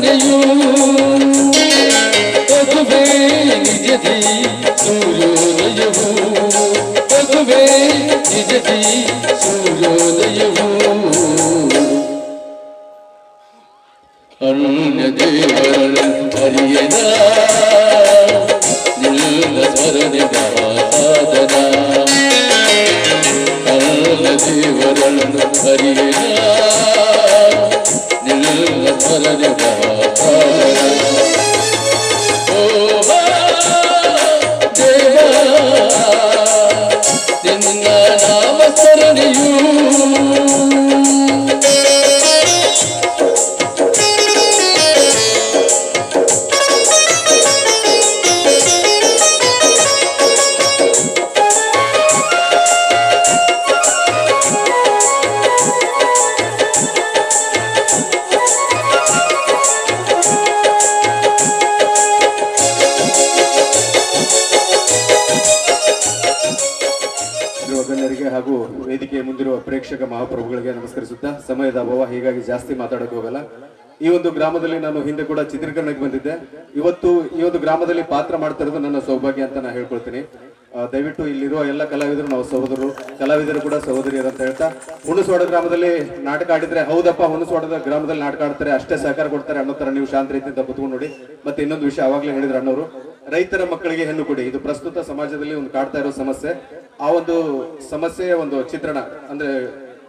ಸ್ಮರಣೆಯು ಅದುವೇ ನಿಜದಿ ಸೂರ್ಯೋದಯವು ಅದುವೇ ನಿಜದಿ ಸೂರ್ಯೋದಯವು ಅರುಣ್ಯ ದೇವರ ಹರಿಯನ ನಿಲ್ಲ ಸ್ಮರಣೆ ಸಾಧನ ಅರುಣ್ಯ ದೇವರನ್ನು ಹರಿಯನ ನಿಲ್ಲ ಸ್ಮರಣೆ ಸಾಧನ ಓ ದೇವ ನಿನ್ನ ನಾಮ ಸ್ಮರಣೆಯು ಗಣ್ಯರಿಗೆ ಹಾಗೂ ವೇದಿಕೆಯ ಮುಂದಿರುವ ಪ್ರೇಕ್ಷಕ ಮಹಾಪ್ರಭುಗಳಿಗೆ ನಮಸ್ಕರಿಸುತ್ತಾ ಸಮಯದ ಅಭಾವ, ಹೀಗಾಗಿ ಜಾಸ್ತಿ ಮಾತಾಡಕ್ಕೆ ಹೋಗಲ್ಲ. ಈ ಒಂದು ಗ್ರಾಮದಲ್ಲಿ ನಾನು ಹಿಂದೆ ಕೂಡ ಚಿತ್ರೀಕರಣಕ್ಕೆ ಬಂದಿದ್ದೆ. ಇವತ್ತು ಈ ಒಂದು ಗ್ರಾಮದಲ್ಲಿ ಪಾತ್ರ ಮಾಡ್ತಾ ಇರೋದು ನನ್ನ ಸೌಭಾಗ್ಯ ಅಂತ ನಾನು ಹೇಳ್ಕೊಳ್ತೀನಿ. ದಯವಿಟ್ಟು ಇಲ್ಲಿರುವ ಎಲ್ಲ ಕಲಾವಿದರು ನಾವು ಸಹೋದರರು, ಕಲಾವಿದರು ಕೂಡ ಸಹೋದರಿಯರು ಅಂತ ಹೇಳ್ತಾ, ಹುಣಸವಾಡ ಗ್ರಾಮದಲ್ಲಿ ನಾಟಕ ಆಡಿದ್ರೆ ಹೌದಪ್ಪ, ಹುಣಸವಾಡದ ಗ್ರಾಮದಲ್ಲಿ ನಾಟಕ ಆಡ್ತಾರೆ ಅಷ್ಟೇ ಸಹಕಾರ ಕೊಡ್ತಾರೆ ಅನ್ನೋ ತರ ನೀವು ಶಾಂತ ರೀತಿಯಿಂದ ಕುತ್ಕೊಂಡು ನೋಡಿ. ಮತ್ತೆ ಇನ್ನೊಂದು ವಿಷಯ ಅವಾಗಲೇ ಹೇಳಿದ್ರು ಅಣ್ಣವರು, ರೈತರ ಮಕ್ಕಳಿಗೆ ಹೆಣ್ಣು ಕೊಡಿ, ಇದು ಪ್ರಸ್ತುತ ಸಮಾಜದಲ್ಲಿ ಒಂದು ಕಾಡ್ತಾ ಇರೋ ಸಮಸ್ಯೆ. ಆ ಒಂದು ಸಮಸ್ಯೆಯ ಒಂದು ಚಿತ್ರಣ ಅಂದ್ರೆ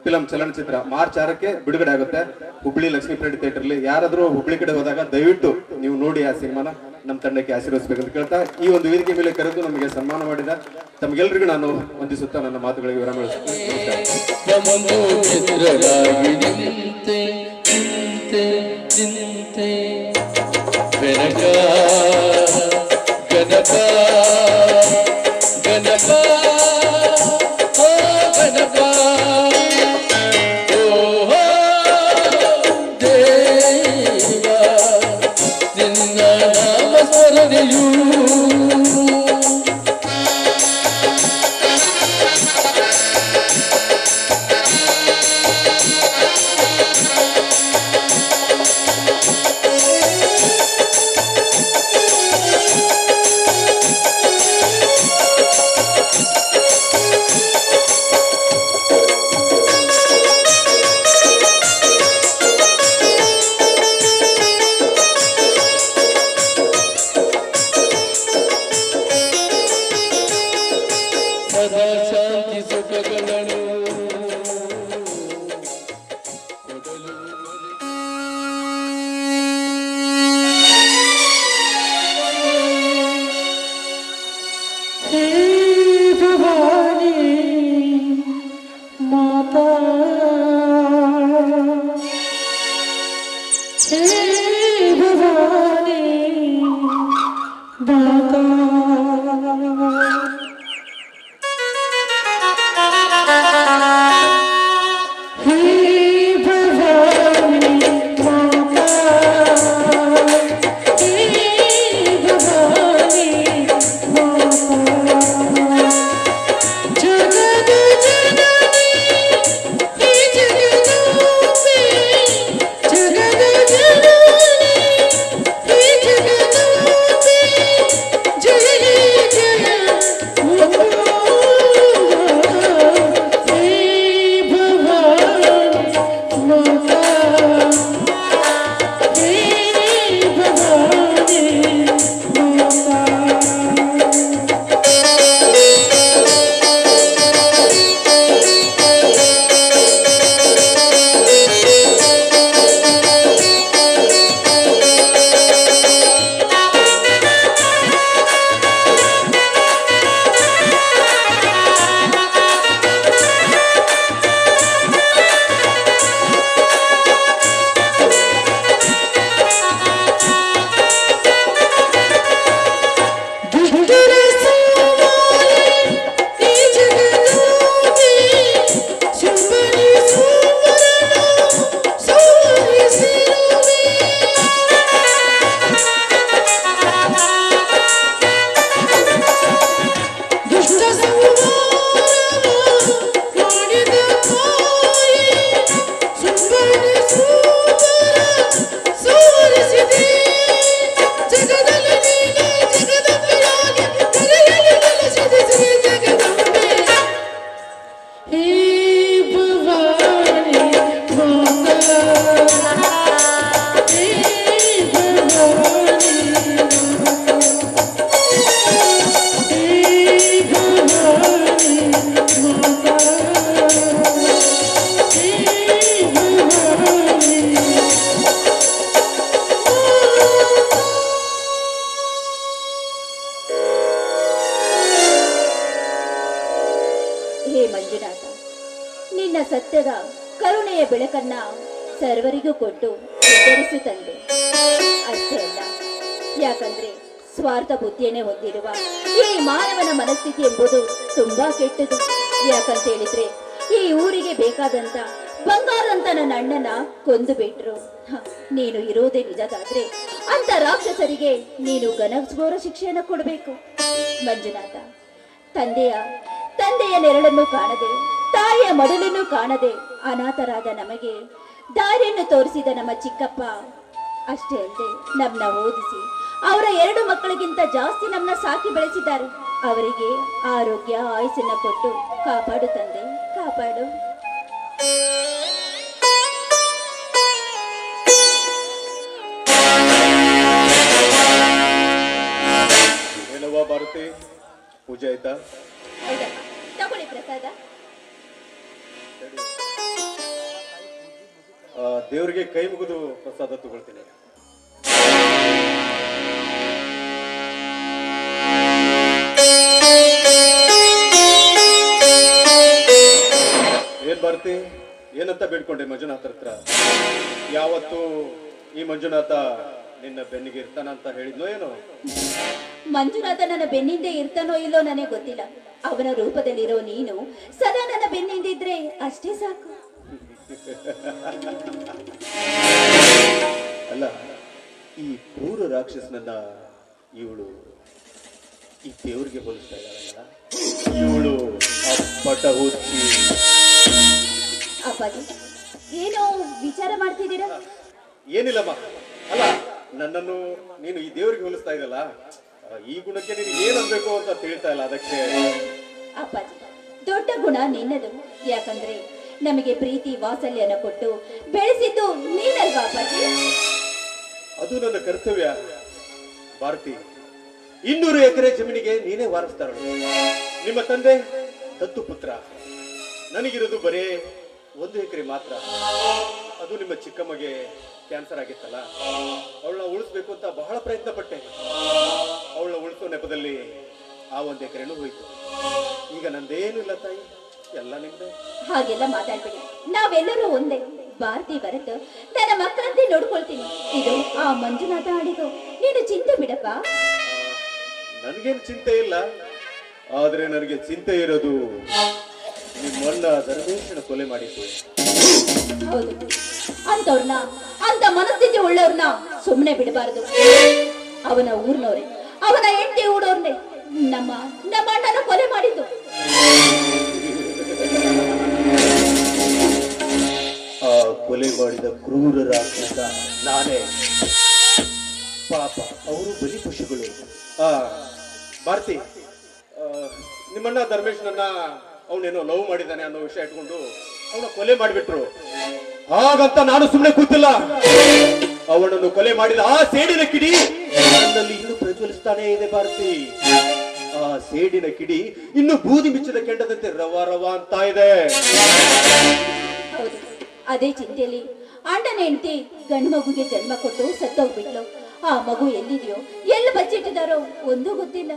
ಫಿಲಂ ಚಲನಚಿತ್ರ ಮಾರ್ಚ್ 6ಕ್ಕೆ ಬಿಡುಗಡೆ ಆಗುತ್ತೆ ಹುಬ್ಳಿ ಲಕ್ಷ್ಮೀಪೇಟೆ ಥಿಯೇಟರ್ಲಿ. ಯಾರಾದ್ರೂ ಹುಬ್ಳಿ ಕಡೆ ಹೋದಾಗ ದಯವಿಟ್ಟು ನೀವು ನೋಡಿ ಆ ಸಿನಿಮಾನ ನಮ್ಮ ತಂಡಕ್ಕೆ ಆಶೀರ್ವದಿಸಬೇಕಂತ ಕೇಳ್ತಾ, ಈ ಒಂದು ವೇದಿಕೆ ಮೇಲೆ ಕರೆದು ನಮಗೆ ಸನ್ಮಾನ ಮಾಡಿದ ತಮಗೆಲ್ಲರಿಗೂ ನಾನು ವಂದಿಸುತ್ತಾ ನನ್ನ ಮಾತುಗಳಿಗೆ ವಿರಾಮ ಸದಾ ಶಾಂತಿ ಸುಖಗಳನ್ನು ಕೊಡಲು ಹೇ ಭವಾನಿ ಮಾತಾ, ಹೇ ಭವಾನಿ ಮಾತಾ, ಸತ್ಯದ ಕರುಣೆಯ ಬೆಳಕನ್ನ ಸರ್ವರಿಗೂ ಕೊಟ್ಟು ಉದ್ಧರಿಸು ತಂದೆ. ಅಷ್ಟೇ ಅಲ್ಲ, ಯಾಕಂದ್ರೆ ಸ್ವಾರ್ಥ ಬುದ್ಧಿಯನ್ನೇ ಹೊಂದಿರುವ ಈ ಮಾನವನ ಮನಸ್ಥಿತಿ ಎಂಬುದು ತುಂಬಾ ಕೆಟ್ಟದು. ಯಾಕಂತ ಹೇಳಿದ್ರೆ ಈ ಊರಿಗೆ ಬೇಕಾದಂತ ಬಂಗಾರಂತ ನನ್ನ ಅಣ್ಣನ ಕೊಂದು ಬಿಟ್ರು. ನೀನು ಇರೋದೇ ನಿಜದಾದ್ರೆ ಅಂತ ರಾಕ್ಷಸರಿಗೆ ನೀನು ಘನಘೋರ ಶಿಕ್ಷೆಯನ್ನು ಕೊಡಬೇಕು. ಮಂಜುನಾಥ, ತಂದೆಯ ನೆರಳನ್ನು ಕಾಣದೆ, ತಾಯಿಯ ಮಡಲನ್ನು ಕಾಣದೆ ಅನಾಥರಾದ ನಮಗೆ ದಾರಿಯನ್ನು ತೋರಿಸಿದ ನಮ್ಮ ಚಿಕ್ಕಪ್ಪ ಅಷ್ಟೇ ಅಲ್ಲದೆ ನಮ್ಮನ್ನ ಓದಿಸಿ ಅವರ 2 ಮಕ್ಕಳಿಗಿಂತ ಜಾಸ್ತಿ ನಮ್ಮನ್ನ ಸಾಕಿ ಬೆಳೆಸಿದ್ದಾರೆ. ಅವರಿಗೆ ಆರೋಗ್ಯ ಆಯುಸ್ಸನ್ನ ಕೊಟ್ಟು ಕಾಪಾಡು ತಂದೆ, ಕಾಪಾಡು. ಏನವ್ವ ಭಾರತಿ, ಪೂಜೆ ಆಯ್ತಾ? ಹೌದಪ್ಪ, ತಗೊಳ್ಳಿ ಪ್ರಸಾದ. ದೇವರಿಗೆ ಕೈ ಮುಗಿದು ಪ್ರಸಾದ ತಗೊಳ್ತೀನಿ. ಏನ್ ಭಾರತಿ, ಏನಂತ ಬೇಡ್ಕೊಂಡೆ ಮಂಜುನಾಥ ಹತ್ರ? ಯಾವತ್ತು ಈ ಮಂಜುನಾಥ ನಿನ್ನ ಬೆನ್ನಿಗೆ ಇರ್ತಾನ ಅಂತ ಹೇಳಿದ್ನೋ ಏನೋ? ಮಂಜುನಾಥ ನನ್ನ ಬೆನ್ನಿಂದೆ ಇರ್ತಾನೋ ಇಲ್ಲೋ ನನಗೆ ಗೊತ್ತಿಲ್ಲ. ಅವನ ರೂಪದಲ್ಲಿರೋ ನೀನು ಸದಾ ನನ್ನ ಬೆನ್ನಿಂದಿದ್ರೆ ಅಷ್ಟೇ ಸಾಕು. ಅಲ್ಲ, ಈ ಕ್ರೂರ ರಾಕ್ಷಸನನ್ನ ಇವಳು ಈ ದೇವ್ರಿಗೆ ಹೋಲಿಸ್ತಾ ಇದ್ದಾಳಲ್ಲ, ಇವಳು ಪಟ ಹುಚ್ಚಿ. ಅಪ್ಪಾಜಿ, ಏನೋ ವಿಚಾರ ಮಾಡ್ತಿದ್ದೀರಾ? ಏನಿಲ್ಲಮ್ಮ, ಅಲ್ಲ ನನ್ನನ್ನು ನೀನು ಈ ದೇವರಿಗೆ ಹೋಲಿಸ್ತಾ ಇದ್ದಲ್ಲ, ಈ ಗುಣಕ್ಕೆ ನೀನು ಏನನ್ಬೇಕು ಅಂತ ತಿಳಿತಾ ಇಲ್ಲ. ಅದಕ್ಕೆ ಅಪ್ಪಾಜಿ, ದೊಡ್ಡ ಗುಣ ನಿನ್ನದು. ಯಾಕಂದ್ರೆ ನಮಗೆ ಪ್ರೀತಿ ವಾತ್ಸಲ್ಯನ ಕೊಟ್ಟು ಬೆಳೆಸಿದ್ದು ನೀನಲ್ವಾ ಅಪ್ಪಾಜಿ? ಅದು ನನ್ನ ಕರ್ತವ್ಯ ಭಾರತಿ. 200 ಎಕರೆ ಜಮೀನಿಗೆ ನೀನೇ ವಾರಸ್ತಾರಳು. ನಿಮ್ಮ ತಂದೆ ದತ್ತು ಪುತ್ರ. ನನಗಿರೋದು ಬರೇ 1 ಎಕರೆ ಮಾತ್ರ. ಅದು ನಿಮ್ಮ ಚಿಕ್ಕಮ್ಮಗೆ ಕ್ಯಾನ್ಸರ್ ಆಗಿತ್ತಲ್ಲ, ಅವಳನ್ನ ಉಳಿಸ್ಬೇಕು ಅಂತ ಬಹಳ ಪ್ರಯತ್ನ ಪಟ್ಟೆ. ಅವಳನ್ನ ಉಳಿಸೋ ನೆಪದಲ್ಲಿ ಆ 1 ಎಕರೆನೂ ಹೋಯ್ತು. ಈಗ ನಂದೇನಿಲ್ಲ ತಾಯಿ, ಎಲ್ಲ ನಿಮ್ದೆ. ಹಾಗೆಲ್ಲ ಮಾತಾಡ್ಬೇಡಿ, ನಾವೆಲ್ಲರೂ ಒಂದೇ. ಭಾರತಿ ಬರತ್ತು ನನ್ನ ಮಕ್ಕಳಂತೆ ನೋಡ್ಕೊಳ್ತೀನಿ. ಇದು ಆ ಮಂಜುನಾಥ ಆಡಿದು, ನೀನು ಚಿಂತೆ ಬಿಡಪ್ಪ. ನನಗೇನು ಚಿಂತೆ ಇಲ್ಲ, ಆದ್ರೆ ನನಗೆ ಚಿಂತೆ ಇರೋದು ನಿಮ್ಮಣ್ಣ ಧರ್ಮೇಶನ ಕೊಲೆ ಮಾಡಿದ್ದು. ಹೌದು, ಅಂತವ್ರನ್ನ, ಅಂತ ಮನಸ್ಥಿತಿ ಉಳ್ಳವ್ರನ್ನ ಸುಮ್ಮನೆ ಬಿಡಬಾರದು. ಅವನ ಊರ್ನವ್ರೆ, ಅವನ ಹೆಂಡತಿ ಊಡೋರ್ನೆ ನಮ್ಮ ಅಣ್ಣನ ಕೊಲೆ ಮಾಡಿದ್ದು. ಆ ಕೊಲೆ ಮಾಡಿದ ಕ್ರೂರ ರಾಕ್ಷಸ ನಾನೇ. ಪಾಪ ಅವರು ಬಲಿ ಪಶುಗಳು. ಭಾರತಿ, ನಿಮ್ಮಣ್ಣ ಧರ್ಮೇಶನನ್ನ ಅವನೇನೋ ಲವ್ ಮಾಡಿದ್ದಾನೆ ಅನ್ನೋ ವಿಷಯ ಇಟ್ಕೊಂಡು ಅವನ ಕೊಲೆ ಮಾಡಿಬಿಟ್ರು. ಹಾಗಂತ ನಾನು ಸುಮ್ಮನೆ ಕೂತಿಲ್ಲ. ಅವನನ್ನು ಕೊಲೆ ಮಾಡಿದ ಆ ಸೇಡಿನ ಕಿಡಿ ನನ್ನಲ್ಲಿ ಇನ್ನೂ ಪ್ರಜ್ವಲಿಸ್ತಾನೇ ಇದೆ ಭಾರತಿ. ಆ ಸೇಡಿನ ಕಿಡಿ ಇನ್ನು ಬೂದಿ ಮಿಚ್ಚಿದ ಕೆಂಡದಂತೆ ರವ ರವ ಅಂತ ಇದೆ. ಹೌದು, ಅದೇ ಚಿಂತೆಯಲ್ಲಿ ಅಣ್ಣನ ಹೆಂಡತಿ ಗಂಡು ಮಗುಗೆ ಜನ್ಮ ಕೊಟ್ಟು ಸತ್ತೋಗ್ಬಿಟ್ಲು. ಆ ಮಗು ಎಲ್ಲಿದೆಯೋ, ಎಲ್ಲಿ ಬಚ್ಚಿಟ್ಟಿದಾರೋ ಒಂದೂ ಗೊತ್ತಿಲ್ಲ.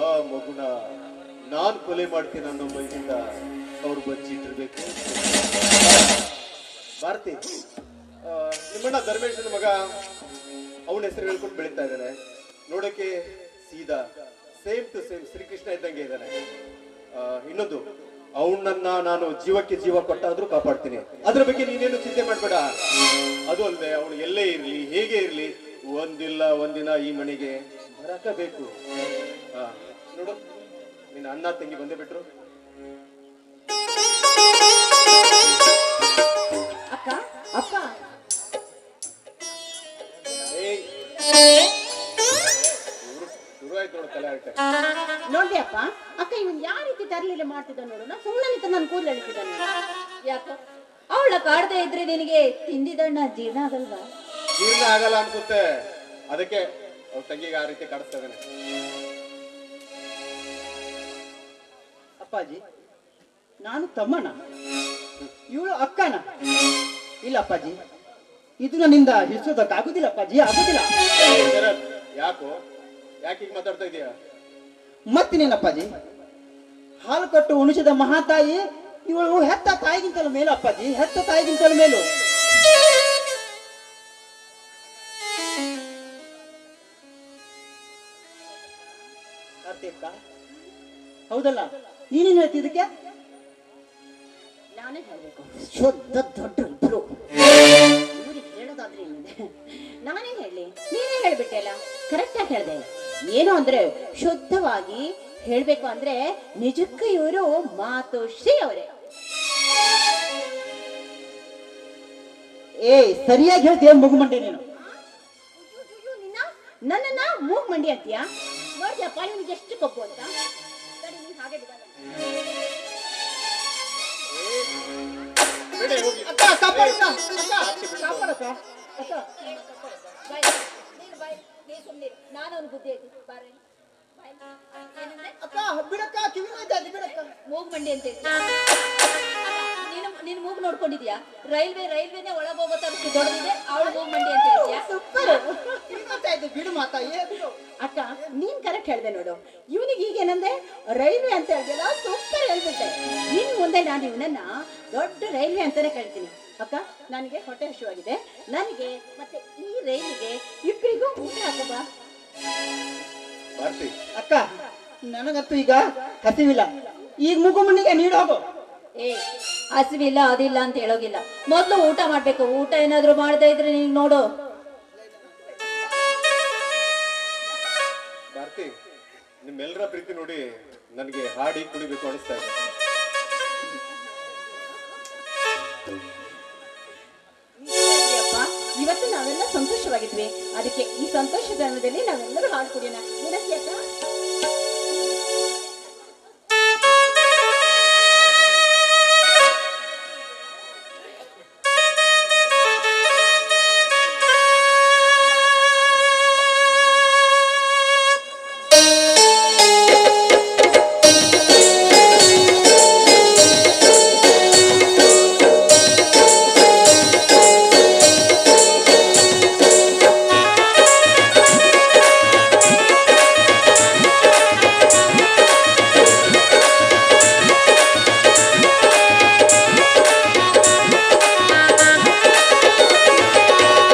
ಆ ಮಗುನ ನಾನ್ ಕೊಲೆ ಮಾಡ್ತೀನಿ ಅನ್ನೋ ಬಯಸಿಂದ ಅವ್ರು ಬಚ್ಚಿಟ್ಟಿರ್ಬೇಕು. ಭಾರತಿ, ನಿಮ್ಮಣ್ಣ ಧರ್ಮೇಶನ ಮಗ ಅವನ ಹೆಸರು ಹೇಳ್ಕೊಂಡು ಬೆಳೀತಾ ಇದ್ದಾನೆ. ನೋಡಕ್ಕೆ ಸೀದಾ ಸೇಮ್ ಟು ಸೇಮ್ ಶ್ರೀಕೃಷ್ಣ ಇದ್ದಂಗೆ ಇದ್ದಾನೆ. ಇನ್ನೊಂದು, ಅವನನ್ನ ನಾನು ಜೀವಕ್ಕೆ ಜೀವ ಕೊಟ್ಟಾದ್ರೂ ಕಾಪಾಡ್ತೀನಿ. ಅದ್ರ ಬಗ್ಗೆ ನೀನೇನು ಚಿಂತೆ ಮಾಡ್ಬೇಡ. ಅದು ಅಲ್ಲದೆ ಅವನು ಎಲ್ಲೇ ಇರ್ಲಿ, ಹೇಗೆ ಇರ್ಲಿ, ಒಂದಿನ ಈ ಮನೆಗೆ ಬರಕಬೇಕು. ನೋಡು, ನಿನ್ನ ಅಣ್ಣ ತಂಗಿ ಬಂದೇ ಬಿಟ್ರು. ಅಕ್ಕ ಅಪ್ಪ ಶುರು ಆಯ್ತು ನೋಡು, ತಲೆ ಆಯ್ತು. ನೋಡಿ ಅಪ್ಪ, ಅಕ್ಕ ಇವನ್ ಯಾವ ರೀತಿ ತರಲಿಲ್ಲ ಮಾಡ್ತಿದ್ದ ನೋಡು. ನಾ ಸುಮ್ಮನೆ ನಿಂತ ನಾನು ಕೂದಲು ಎಳಿತಿದ್ದಾನೆ. ಯಾಕೋ ಅವಳ ಕಾಡದೆ ಇದ್ರೆ ನಿನಗೆ ತಿಂದಿದ್ದಣ್ಣ ಜೀರ್ಣ ಆಗಲ್ವಾ? ಜೀರ್ಣ ಆಗಲ್ಲ ಅನ್ಸುತ್ತೆ. ಅದಕ್ಕೆ ಅವ್ರ ತಂಗಿಗೆ ಆ ರೀತಿ ಕಾಡಿಸ್ತಾ ಇದ್ದಾನೆ. ಅಪ್ಪಾಜಿ, ನಾನು ತಮ್ಮನ, ಇವಳು ಅಕ್ಕನ. ಇಲ್ಲ ಅಪ್ಪಾಜಿ, ಇದು ನನ್ನಿಂದ ಹಿಡಿಸೋದಕ್ಕಾಗುದಿಲ್ಲ ಅಪ್ಪಾಜಿ, ಆಗುದಿಲ್ಲ. ಯಾಕೆ ಈಗ ಮಾತಾಡ್ತಾ ಇದೀಯಾ? ಮತ್ತಿನೇನಪ್ಪಾಜಿ, ಹಾಲು ಕೊಟ್ಟು ಉಣಿಸಿದ ಮಹಾತಾಯಿ ಇವಳು ಹೆತ್ತ ತಾಯಿಗಿಂತಲೂ ಮೇಲು ಅಪ್ಪಾಜಿ, ಹೆತ್ತ ತಾಯಿಗಿಂತಲೂ ಮೇಲು. ಕಾರ್ತಿಕ, ಹೌದಲ್ಲ, ನೀನೇನು ಹೇಳ್ತಿದ್ದಕ್ಕೆ? ನಾನೇ ಹೇಳ್ಬೇಕು. ಶುದ್ಧ ದೊಡ್ಡ ಇಬ್ರು. ಇವ್ರಿಗೆ ಹೇಳೋದಾದ್ರೆ ಏನಿದೆ, ನಾನೇ ಹೇಳಿ, ನೀನೇ ಹೇಳ್ಬಿಟ್ಟೆ ಅಲ್ಲ, ಕರೆಕ್ಟಾಗಿ ಹೇಳ್ದೆ. ಏನು ಅಂದ್ರೆ ಶುದ್ಧವಾಗಿ ಹೇಳ್ಬೇಕು ಅಂದ್ರೆ ನಿಜಕ್ಕೂ ಇವರು ಮಾತುಶ್ರೀ ಅವರೇ. ಏ ಸರಿಯಾಗಿ ಹೇಳ್ತೀಯ ಮಗುಮಂಡೆ ನೀನು. ನನ್ನನ್ನ ಮೂಗ್ ಮಂಡಿ ಅಂತೀಯ? ನೋಡ್ಯಪ್ಪ ಇವನಿಗೆ ಎಷ್ಟು ಕೊಬ್ಬು ಅಂತ. ಸರಿ, ನೀನ್ ಹಾಗೆ ಬಿಡಲ್ಲ. ಅಕ್ಕ ಕಾಪಾಡಕ್ಕ, ಅಕ್ಕ ಕಾಪಾಡಕ್ಕ, ಅಕ್ಕ. ನಾನು ಅವ್ನು ಬುದ್ಧಿ ಐತಿ ಬಾರೆ ಅಕ್ಕ ಬಿಡಕ್ಕ, ಕಿವಿ ನೋಯ್ತಾಯ್ತು ಬಿಡಕ್ಕ. ಮೂಗ್ ಮಂಡಿ ಅಂತ ನೀನು ಮೂಗ್ ನೋಡ್ಕೊಂಡಿದ್ಯಾ? ರೈಲ್ವೆನೇ ಒಳಗೆ ಹೋಗೋ ತರಷ್ಟು ದೊಡ್ಡದಿದೆ, ಅವಳು ಮೂಗ್ ಮಂಡಿ ಅಂತ ಹೇಳ್ತೀಯಾ? ಸೂಪರ್, ಕಿವಿ ನೋಯ್ತಾಯ್ತು ಬಿಡು ಮಾತಾ. ಅಕ್ಕ ನೀನ್ ಕರೆಕ್ಟ್ ಹೇಳ್ದೆ ನೋಡು. ಇವನಿಗೆ ಈಗೇನಂದ್ರೆ ರೈಲ್ವೆ ಅಂತ ಹೇಳ್ದಲ್ಲ, ಸೂಪರ್ ಹೇಳ್ಬಿಟ್ಟೆ. ಇನ್ ಮುಂದೆ ನಾನು ಇವನನ್ನ ದೊಡ್ಡ ರೈಲ್ವೆ ಅಂತಾನೆ ಕರಿತೀನಿ. ಅಕ್ಕ ನನಗೆ ಹೊಟ್ಟೆ ಹಸಿವಾಗಿದೆ, ನನಗೆ ಮತ್ತೆ ಈ ರೈಲಿಗೆ ಇಬ್ಬರಿಗೂ ಊಟ ಹಾಕಬ. ಭಾರತಿ, ಅಕ್ಕ ನನಗಂತೂ ಈಗ ಹಸಿವಿಲ್ಲ, ಈಗ ಮಗುಮಣ್ಣಿಗೆ ನೀಡು ಹೋಗು. ಏ ಹಸಿವಿಲ್ಲ ಅದಿಲ್ಲ ಅಂತ ಹೇಳೋಗಿಲ್ಲ, ಮೊದ್ಲು ಊಟ ಮಾಡ್ಬೇಕು. ಊಟ ಏನಾದ್ರು ಮಾಡದೇ ಇದ್ರೆ ನೀನ್ ನೋಡು. ಭಾರತಿ, ನಿಮ್ಮೆಲ್ಲರ ಪ್ರೀತಿ ನೋಡಿ ನನಗೆ ಹಾಡಿ ಕುಡಿಬೇಕು ಅನಿಸ್ತಾ ಇದೆ. ಅಪ್ಪ ಇವತ್ತು ನಾವೆಲ್ಲ ಸಂತೋಷವಾಗಿದ್ವಿ, ಅದಕ್ಕೆ ಈ ಸಂತೋಷದ ದಿನದಲ್ಲಿ ನಾವೆಲ್ಲರೂ ಹಾಡು ಕುಡಿಯೋಣ. ಏನಂತೀಯ ಅಕ್ಕ?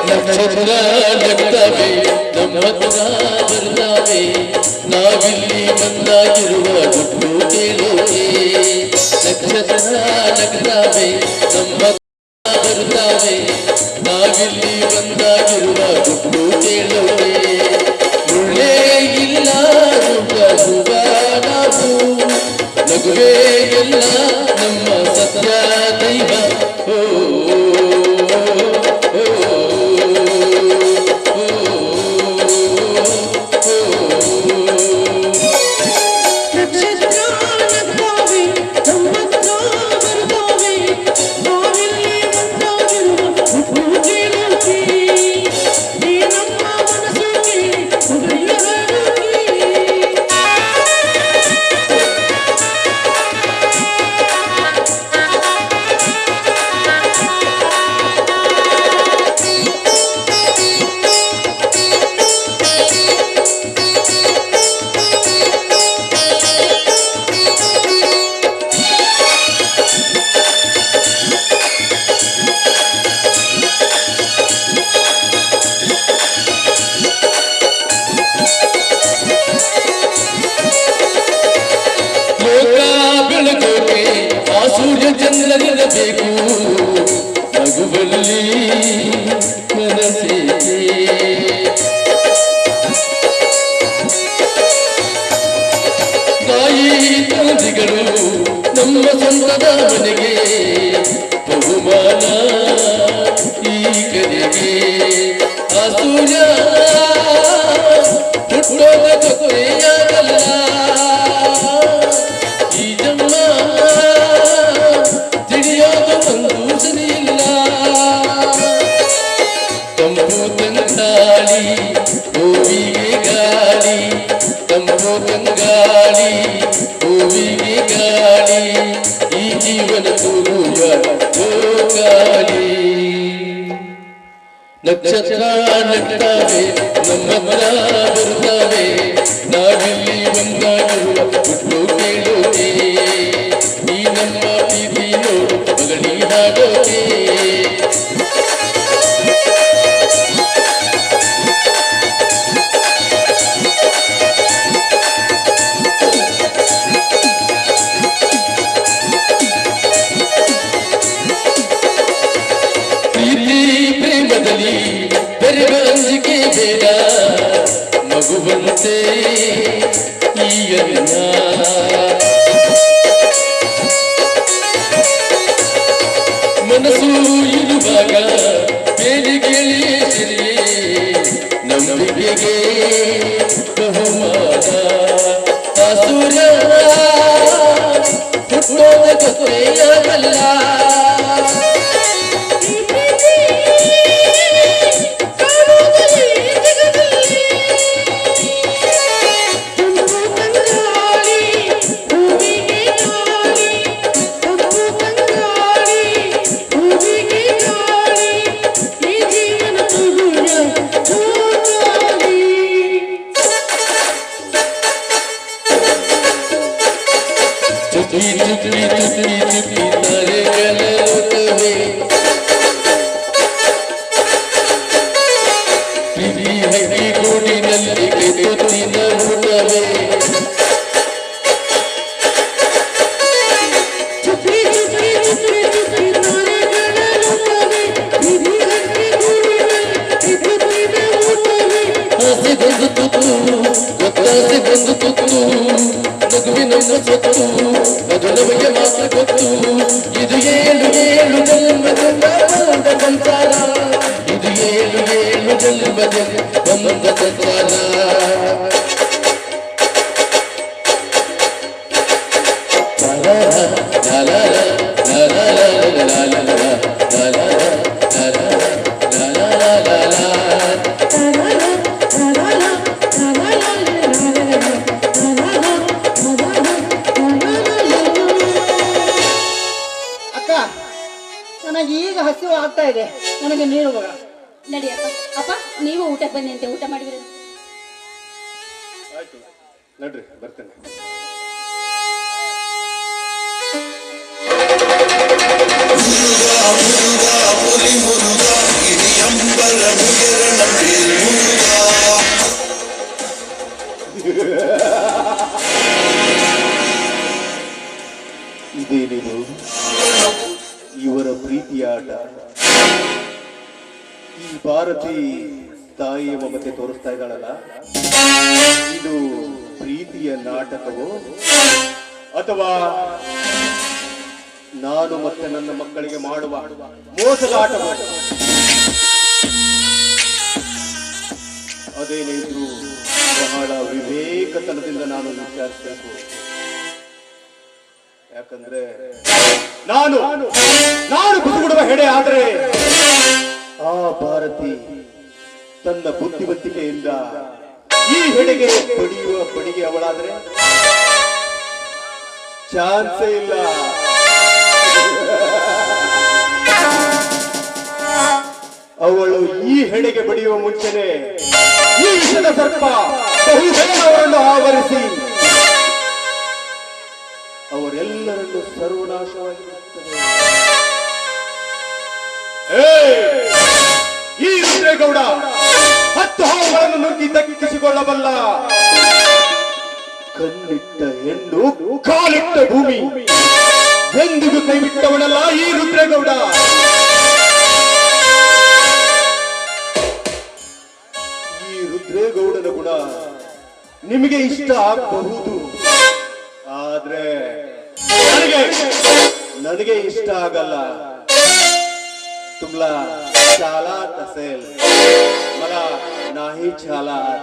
ನಕ್ಷತ್ರ ನಗ್ತವೆ, ನಮ್ಮ ಹತ್ರ ಬರ್ತಾವೆ, ನಾವಿಲ್ಲಿ ಬಂದಾಗಿರುವ ಗುಟ್ಟು ಕೇಳುವೆ. ನಕ್ಷತ್ರ ನಗ್ತವೆ, ನಮ್ಮ ಹತ್ರ ಬರ್ತಾವೆ, ನಾವಿಲ್ಲಿ ಬಂದಾಗಿರುವ ಗುಟ್ಟು ಕೇಳುವೆ. ಮುಳ್ಳೇ ಇಲ್ಲ ರುಬ್ಬ ನಾವು, ನಗುವೇ ಎಲ್ಲ ನಮ್ಮ ಸತ್ಯ ದೈವ. ಓ ಸೂರ್ಯ ಚಂದ್ರನಿರಬೇಕು ನಗುವಲ್ಲಿ ಮನಸ್ಸೇ. ತಾಯಿ ತಂದೆಗಳು ನಮ್ಮ ಸ್ವಂತದ ಮನೆಗೆ ಬಹುಮಾನ ಈ ಕಡೆಗೆ. ಆ ಸೂರ್ಯ ಹುಟ್ಟೋದ ಕೊನೆಯಾಗಲ್ಲ, ಈ ಜನ್ಮ ತಿಳಿಯೋದು ಒಂದು ಸರಿಯಿಲ್ಲ. ತಂಪು ತಂಗಾಳಿ ಹೂವಿಗೆ ಗಾಳಿ, ತಂಪು ತಂಗಾಳಿ ಹೂವಿಗೆ ಗಾಳಿ, ಈ ಜೀವನ ತೂಗುವ ಗಾಳಿ. ನಕ್ಷತ್ರ ನಗ್ತವೆ, ನಮ್ಮ ಬರ್ತವೆ, ನಾವಿಲ್ಲಿ ಒಂದಾಗಿರುವ ಹುಟ್ಟು ಕೇಳುವೆ. ಈ ನಮ್ಮ ಪ್ರೀತಿ ಬೇಡ ಮಗುವಂತೆ ಈಗಲ್ಲ ಮನಸ್ಸು ಇರುವಾಗ ಬೇಲಿಗೆಳಿ ಸಿರಿಯೇ ನಂಬಿಕೆಗೆ ಬಹುಮಾನ ಅಸುರ ಹುಟ್ಟೋದ ಗೊತ್ತೇಯಾಗಲ್ಲ ಚುಕ್ಕಿ ಚುಕ್ಕಿ ಚುಕ್ಕಿ ಚುಕ್ಕಿ ತಾರೆಗಳ ಲೋಟವೇ ಪ್ರೀತಿ ಹಕ್ಕಿ ಗೂಡಿನಲ್ಲಿ ಕೆತ್ತುತ್ತಿನ ಊಟವೇ ಆಸೆ ಬಂದು ತುತ್ತು ಗೊತ್ತಾಸೆ ಬಂದು ತುತ್ತು ನಗುವಿನ ಸೊತ್ತು ಅದು ನಮಗೆ ಮಾತ್ರ ಗೊತ್ತು ಇದು ಏಳು ಏಳು ಜನ್ಮದಿಂದ ಬಂದ ಸಂಸಾರ ಇದು ಏಳು ಏಳು ಜನ್ಮದಿಂದ ಬಂದ ಸಂಸಾರ ಅಕ್ಕ ನನಗೆ ಈಗ ಹಸಿವು ಆಗ್ತಾ ಇದೆ, ನನಗೆ ನೀರು ಬೇಡ. ನಡಿಯಪ್ಪ. ಅಪ್ಪ ನೀವು ಊಟಕ್ಕೆ ಬನ್ನಿ ಅಂತ ಊಟ ಮಾಡಿದ್ರೆ ಆಯ್ತು ನಡ್ರಿ ಬರ್ತೇನೆ. ಇದೇನಿದು ಇವರ ಪ್ರೀತಿಯ ಆಟ? ಈ ಭಾರತಿ ತಾಯಿಯ ಮಮತೆ ತೋರಿಸ್ತಾ ಇದ್ದಾಳಲ್ಲ, ಇದು ಪ್ರೀತಿಯ ನಾಟಕವೋ ಅಥವಾ ನಾನು ಮತ್ತೆ ನನ್ನ ಮಕ್ಕಳಿಗೆ ಮಾಡುವ ಮೋಸದ ಆಟವೋ? ಅದೇನಿದ್ರು ಬಹಳ ವಿವೇಕತನದಿಂದ ನಾನು ವಿಚಾರಿಸಬೇಕು. ಯಾಕಂದ್ರೆ ನಾನು ಬಿಡುಗುಡುವ ಹೆಡೆ ಆದ್ರೆ ಆ ಭಾರತಿ ತನ್ನ ಬುದ್ಧಿವಂತಿಕೆಯಿಂದ ಈ ಹೆಡೆಗೆ ಬಡಿಯುವ ಬಡಿಗೆ ಅವಳಾದ್ರೆ ಚಾನ್ಸೇ ಇಲ್ಲ. ಅವಳು ಈ ಹೆಡೆಗೆ ಬಡಿಯುವ ಮುಂಚೆನೆ ಈ ವಿಷದ ಸರ್ಪ ಬಹುಬೇಗ ಅವರನ್ನು ಆವರಿಸಿ ಅವರೆಲ್ಲರನ್ನು ಸರ್ವನಾಶವಾಗಿರುತ್ತದೆ. ಈ ರುದ್ರೇಗೌಡ 10 ಹಾವುಗಳನ್ನು ನುಗ್ಗಿ ದಕ್ಕಿಸಿಕೊಳ್ಳಬಲ್ಲ. ಕಣ್ಣಿಟ್ಟ ಹೆಣ್ಣು ಕಾಲಿಟ್ಟ ಭೂಮಿ ಎಂದಿಗೂ ಕೈಬಿಟ್ಟವನಲ್ಲ ಈ ರುದ್ರೇಗೌಡ. ಈ ರುದ್ರೇಗೌಡನ ಗುಣ ನಿಮಗೆ ಇಷ್ಟ ಆಗಬಹುದು, ಆದ್ರೆ ನನಗೆ ಇಷ್ಟ ಆಗಲ್ಲ. तुमला चालात असेल, मला नाही चालात.